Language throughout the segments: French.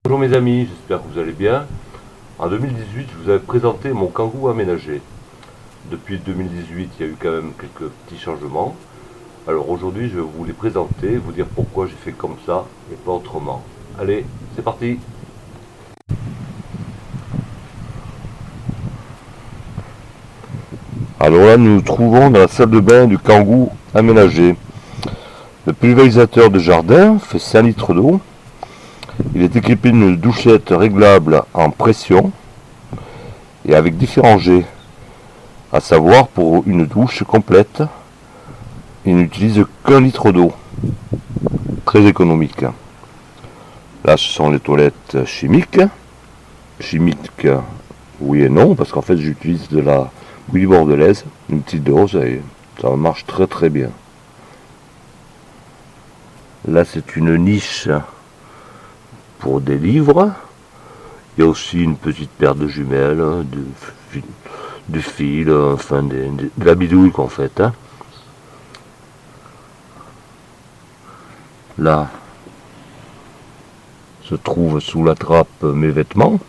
Bonjour mes amis, j'espère que vous allez bien. En 2018, je vous avais présenté mon Kangoo aménagé. Depuis 2018, il y a eu quand même quelques petits changements. Alors aujourd'hui, je vais vous les présenter, vous dire pourquoi j'ai fait comme ça et pas autrement. Allez, c'est parti. Alors là, nous nous trouvons dans la salle de bain du Kangoo aménagé. Le pulvérisateur de jardin fait 5 litres d'eau. Il est équipé d'une douchette réglable en pression et avec différents jets. À savoir, pour une douche complète, il n'utilise qu'un litre d'eau. Très économique. Là, ce sont les toilettes chimiques. Chimiques, oui et non, parce qu'en fait, j'utilise de la bouillie bordelaise, une petite dose, et ça marche très très bien. Là, c'est une niche pour des livres. Il y a aussi une petite paire de jumelles, du fil, enfin de la bidouille qu'on fait. Là se trouve sous la trappe mes vêtements.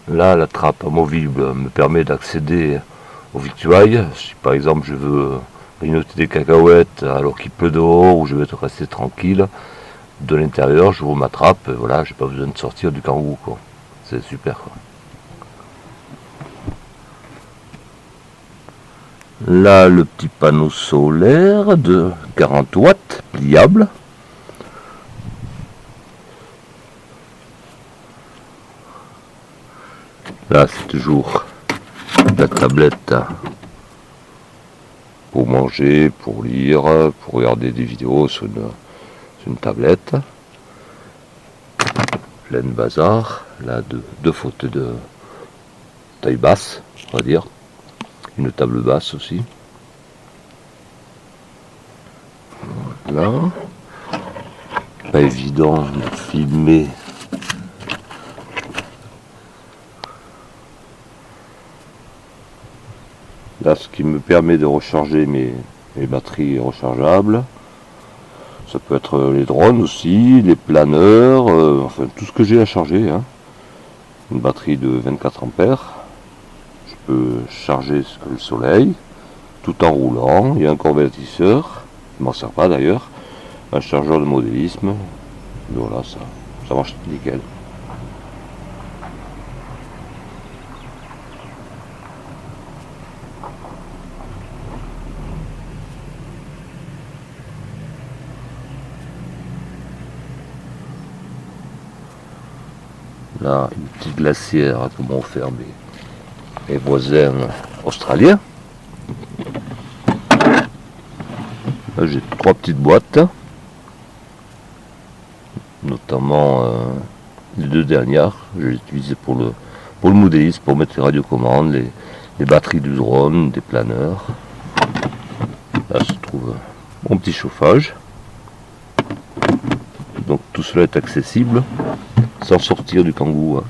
Là, la trappe amovible me permet d'accéder aux victuailles. Si par exemple je veux grignoter des cacahuètes alors qu'il pleut dehors ou je veux rester tranquille, de l'intérieur, j'ouvre ma trappe, et voilà, j'ai pas besoin de sortir du Kangoo, quoi. C'est super, quoi. Là, le petit panneau solaire de 40 watts, pliable. Là, c'est toujours la tablette pour manger, pour lire, pour regarder des vidéos sur une tablette. Plein de bazar. Là, deux fauteuils de taille basse, on va dire. Une table basse aussi. Là. Pas évident de filmer. Là, ce qui me permet de recharger mes batteries rechargeables. Ça peut être les drones aussi, les planeurs, enfin tout ce que j'ai à charger. Une batterie de 24 ampères. Je peux charger le soleil tout en roulant. Il y a un convertisseur, je ne m'en sers pas d'ailleurs. Un chargeur de modélisme. Voilà, ça marche nickel. Là, une petite glacière que m'ont offert mes voisins australiens. Là, j'ai 3 petites boîtes, notamment les 2 dernières. Je les utilise pour le modélisme, pour mettre les radiocommandes, les batteries du drone, des planeurs. Là se trouve mon petit chauffage. Donc tout cela est accessible sans sortir du Kangoo.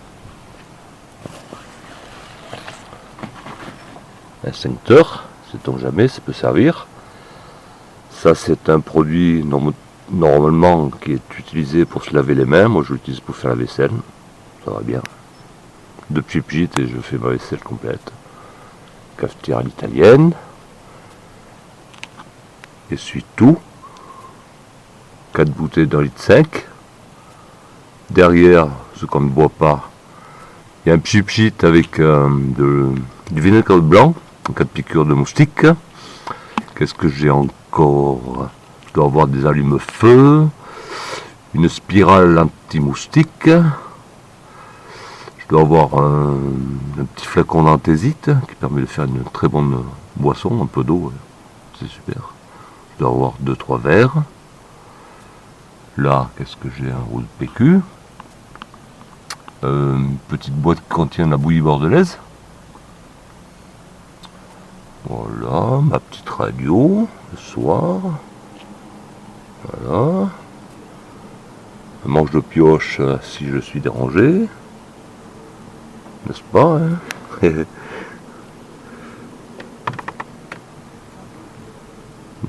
Extincteur, sait-on jamais, ça peut servir. Ça, c'est un produit normalement qui est utilisé pour se laver les mains. Moi, je l'utilise pour faire la vaisselle. Ça va bien. Depuis petite, et je fais ma vaisselle complète. Cafetière à l'italienne. Essuie tout. 4 bouteilles d'un litre 5. Derrière, ce qu'on ne boit pas, il y a un pchit avec du vinaigre blanc en cas de piqûre de moustique. Qu'est-ce que j'ai encore? Je dois avoir des allumes-feu, une spirale anti-moustique. Je dois avoir un petit flacon d'anthésite qui permet de faire une très bonne boisson, un peu d'eau, c'est super. Je dois avoir 2-3 verres. Là, qu'est-ce que j'ai? Un rouleau de PQ. Une petite boîte qui contient la bouillie bordelaise. Voilà, ma petite radio, le soir. Voilà. Un manche de pioche si je suis dérangé. N'est-ce pas,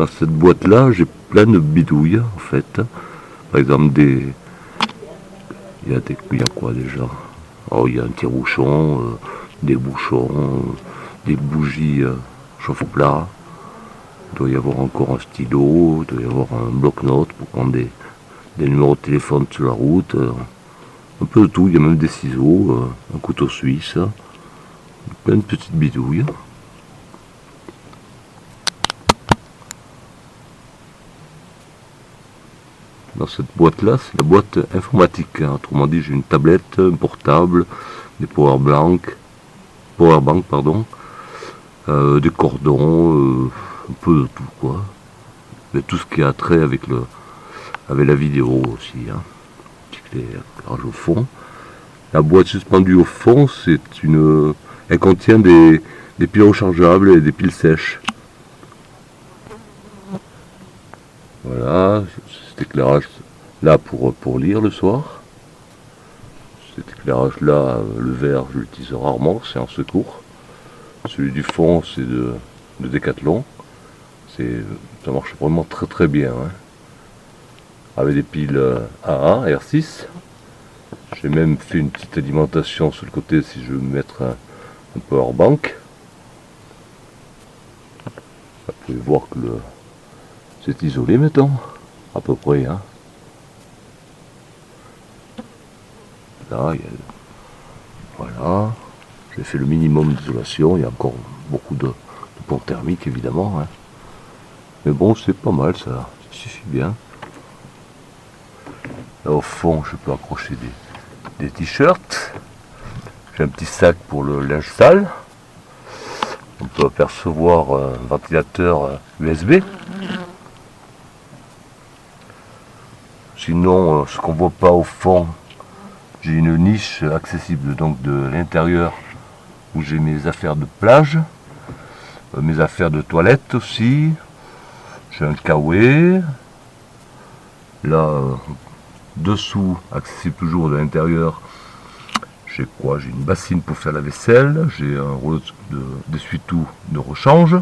Dans cette boîte-là, j'ai plein de bidouilles, en fait. Par exemple, des Il y a quoi déjà? Oh, il y a un tire-bouchon, des bouchons, des bougies chauffe-plat. Il doit y avoir encore un stylo, il doit y avoir un bloc-notes pour prendre des numéros de téléphone sur la route. Un peu de tout, il y a même des ciseaux, un couteau suisse, plein de petites bidouilles. Dans cette boîte-là, c'est la boîte informatique. Autrement dit, j'ai une tablette, un portable, des powerbanks, des cordons, un peu de tout quoi. Mais tout ce qui a trait avec la vidéo aussi. Petit éclairage au fond. La boîte suspendue au fond, elle contient des piles rechargeables et des piles sèches. Voilà, cet éclairage là pour lire le soir. Cet éclairage là, le vert, je l'utilise rarement, c'est en secours. Celui du fond, c'est de Decathlon. Ça marche vraiment très très bien. Avec des piles AA, R6. J'ai même fait une petite alimentation sur le côté si je veux mettre un powerbank. Vous pouvez voir que c'est isolé maintenant, à peu près. Là, voilà. J'ai fait le minimum d'isolation. Il y a encore beaucoup de ponts thermiques évidemment. Mais bon, c'est pas mal ça suffit bien. Là au fond, je peux accrocher des t-shirts. J'ai un petit sac pour le linge sale. On peut apercevoir un ventilateur USB. Sinon, ce qu'on voit pas au fond, j'ai une niche accessible donc de l'intérieur où j'ai mes affaires de plage, mes affaires de toilette aussi. J'ai un kawaii. Là, dessous, accessible toujours de l'intérieur, j'ai quoi? J'ai une bassine pour faire la vaisselle, j'ai un rouleau d'essuie-tout de rechange.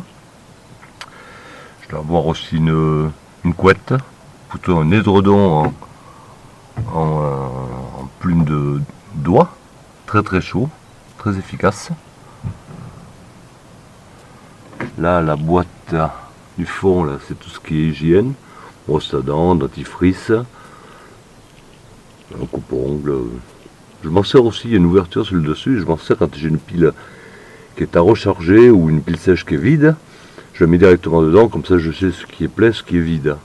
Je dois avoir aussi une couette, plutôt un édredon en plume de doigt, très très chaud, très efficace. Là, la boîte du fond, là, c'est tout ce qui est hygiène, brosse à dents, dentifrice, un coupe-ongle. Je m'en sers aussi, il y a une ouverture sur le dessus, je m'en sers quand j'ai une pile qui est à recharger ou une pile sèche qui est vide. Je la mets directement dedans, comme ça je sais ce qui est plein, ce qui est vide.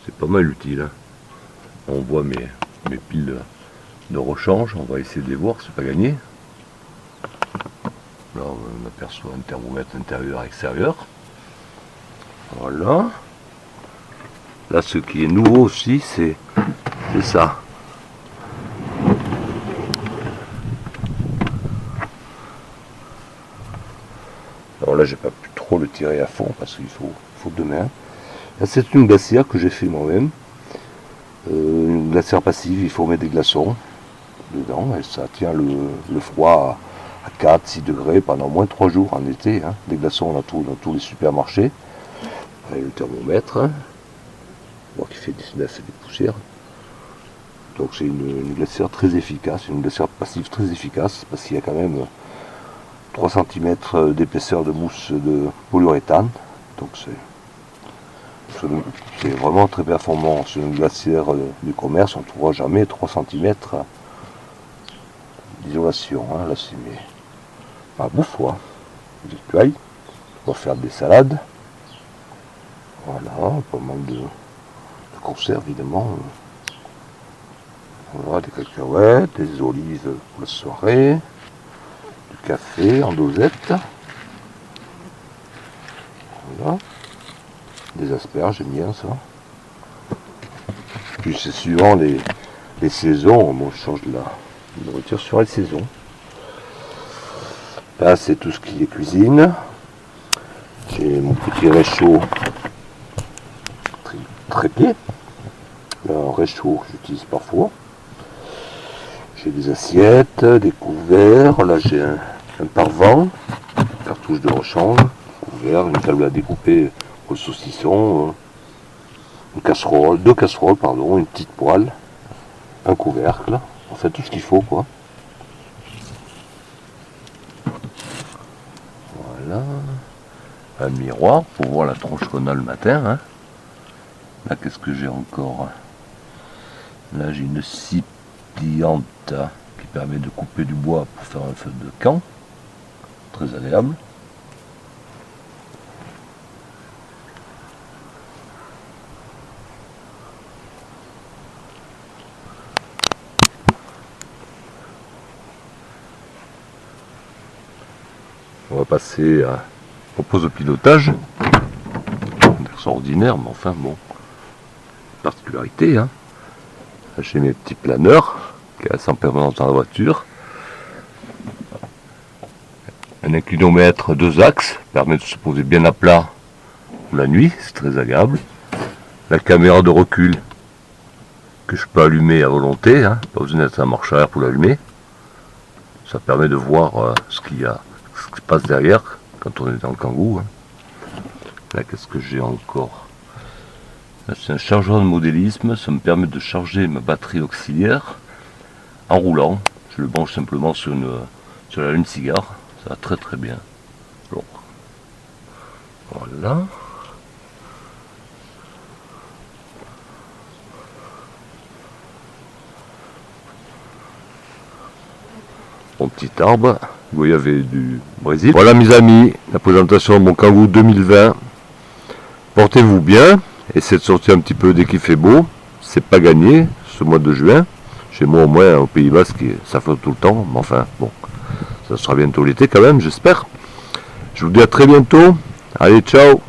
C'est pas mal utile. On voit mes piles de rechange, on va essayer de les voir, c'est pas gagné. Là on aperçoit un thermomètre intérieur-extérieur. Voilà. Là ce qui est nouveau aussi, c'est ça. Alors là j'ai pas pu trop le tirer à fond parce qu'il faut deux mains. Là c'est une glacière que j'ai fait moi-même. Une glacière passive, il faut mettre des glaçons dedans et ça tient le froid à 4-6 degrés pendant au moins 3 jours en été. Des glaçons on a tout dans tous les supermarchés. Avec le thermomètre. On voit qu'il fait des poussières. Donc c'est une glacière très efficace, une glacière passive très efficace parce qu'il y a quand même 3 cm d'épaisseur de mousse de polyuréthane. Donc c'est vraiment très performant. Sur une glacière du commerce, on ne trouvera jamais 3 cm d'isolation. Là c'est ma bouffe, virtuelle. On va faire des salades. Voilà, pas mal de conserves évidemment. Voilà, des cacahuètes, des olives pour la soirée, du café en dosette. Voilà. Des asperges, j'aime bien ça. Puis c'est suivant les saisons, bon, je change de la nourriture sur les saisons. Là c'est tout ce qui est cuisine. J'ai mon petit réchaud trépied. Un réchaud que j'utilise parfois. J'ai des assiettes, des couverts. Là j'ai un pare-vent, cartouche de rechange, couvert, une table à découper pour le saucisson, deux casseroles, pardon, une petite poêle, un couvercle. On fait tout ce qu'il faut, quoi. Voilà. Un miroir pour voir la tronche qu'on a le matin. Hein. Là, qu'est-ce que j'ai encore? Là, j'ai une scie pliante qui permet de couper du bois pour faire un feu de camp. Très agréable. On va passer au poste de pilotage. C'est ordinaire, mais enfin bon. Particularité, hein. J'ai mes petits planeurs qui restent en permanence dans la voiture. Un inclinomètre 2 axes permet de se poser bien à plat la nuit, c'est très agréable. La caméra de recul que je peux allumer à volonté, hein. Pas besoin d'être en marche arrière pour l'allumer. Ça permet de voir ce qui se passe derrière quand on est dans le Kangoo. Hein. Là, qu'est-ce que j'ai encore? Là, c'est un chargeur de modélisme, ça me permet de charger ma batterie auxiliaire en roulant. Je le branche simplement sur la lune cigare, ça va très très bien. Bon. Voilà. Mon petit arbre, goyavé du Brésil. Voilà mes amis, la présentation de mon Kangoo 2020. Portez-vous bien, essayez de sortir un petit peu dès qu'il fait beau. C'est pas gagné ce mois de juin. Chez moi au moins au Pays Basque ça flotte tout le temps, mais enfin bon, ça sera bientôt l'été quand même, j'espère. Je vous dis à très bientôt. Allez, ciao.